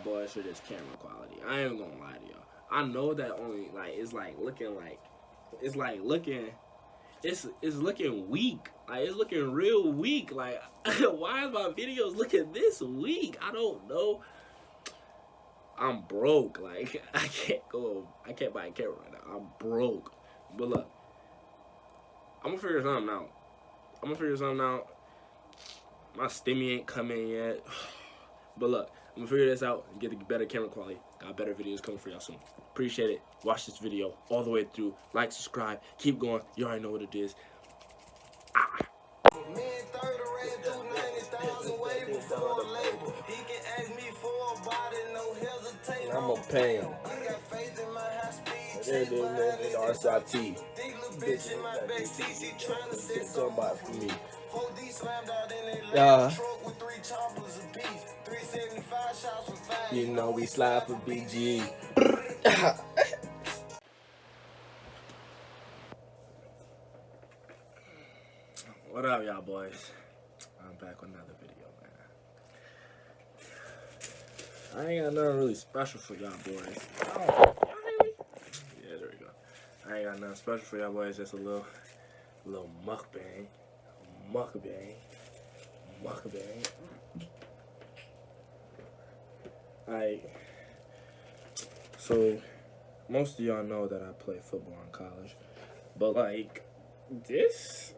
boys for this camera quality. I ain't gonna lie to y'all. I know that only like it's looking weak. Like it's looking real weak. Like why is my videos looking this weak? I don't know. I'm broke. Like I can't buy a camera right now. I'm broke. But look, I'm gonna figure something out. My stimmy ain't coming yet. But look, I'm gonna figure this out and get the better camera quality. Got better videos coming for y'all soon. Appreciate it. Watch this video all the way through. Like, subscribe, keep going. You already know what it is. I'm gonna pay him. There it is, man. It's RCT. Somebody for me. You know we slide for BG. What up, y'all boys? I'm back with another video, man. I ain't got nothing really special for y'all boys. Yeah, there we go. I ain't got nothing special for y'all boys. Just a little mukbang. So most of y'all know that I play football in college, but like this,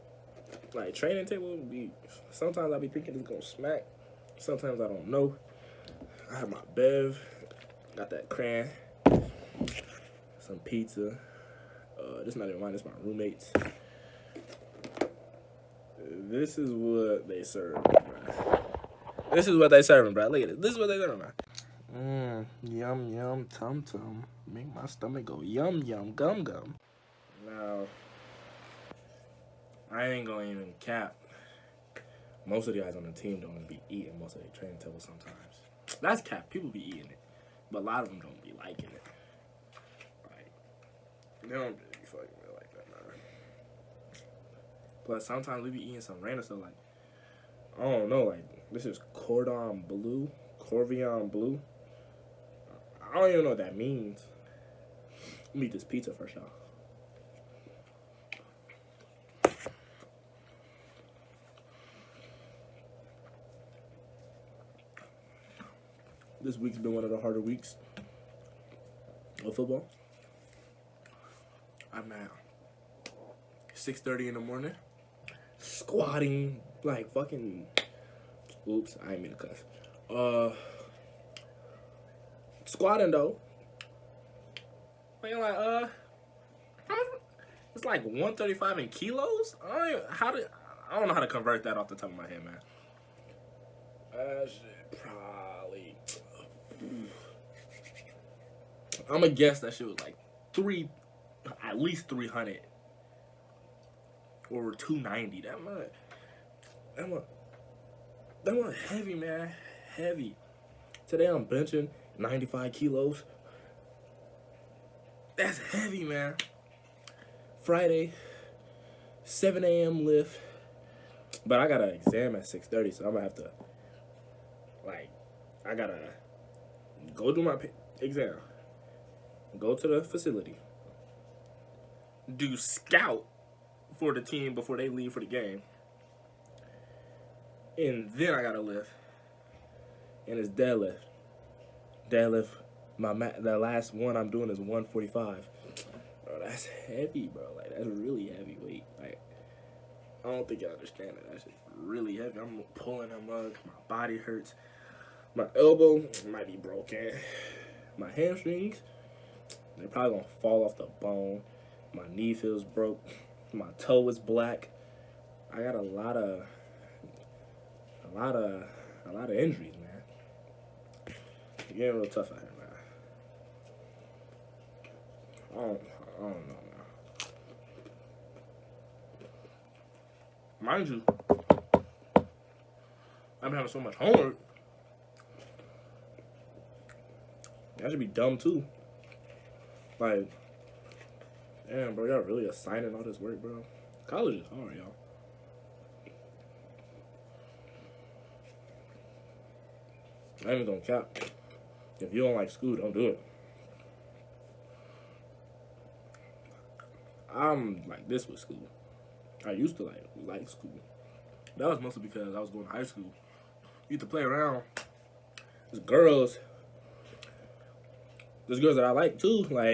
like training table would be. Sometimes I be thinking it's gonna smack. Sometimes I don't know. I have my bev, got that crayon, some pizza. This not even mine. This my roommate's. This is what they serve, bro. This is what they serving, bro. Look at it. This is what they serving, bro. Yum yum tum tum. Make my stomach go yum yum gum gum. Now, I ain't gonna even cap. Most of the guys on the team don't be eating most of their training table sometimes. That's cap. People be eating it, but a lot of them don't be liking it. Like they don't really be fucking with it like that, man. Plus, sometimes we be eating some random stuff like I don't know, like this is Corvion blue. I don't even know what that means. Let me eat this pizza first, y'all. This week's been one of the harder weeks of football. I'm at 6:30 in the morning, squatting like fucking. Oops, I ain't mean to cuss. Squatting though. Like it's like 135 in kilos. I don't know how to convert that off the top of my head, man. Shit, probably. I'm gonna guess that shit was like at least 300 or 290. That one heavy, man. Heavy. Today I'm benching 95 kilos. That's heavy, man. Friday, 7 a.m. lift. But I got an exam at 6:30, so I'm gonna have to, I gotta go do my exam. Go to the facility. Do scout for the team before they leave for the game. And then I gotta lift. And it's deadlift. The last one I'm doing is 145. Bro, that's heavy, bro. Like, that's really heavy weight. Like, I don't think you understand it. That's just really heavy. I'm pulling them up. My body hurts. My elbow might be broken. My hamstrings, they're probably gonna fall off the bone. My knee feels broke. My toe is black. I got a lot of injuries, man. It's getting real tough out here, man. I don't know, man. Mind you, I've been having so much homework. That should be dumb too. Like, damn, bro, y'all really assigning all this work, bro? College is hard, y'all. I ain't even gonna cap. If you don't like school, don't do it. I'm like this with school. I used to like school. That was mostly because I was going to high school. You used to play around. There's girls that I like too. Like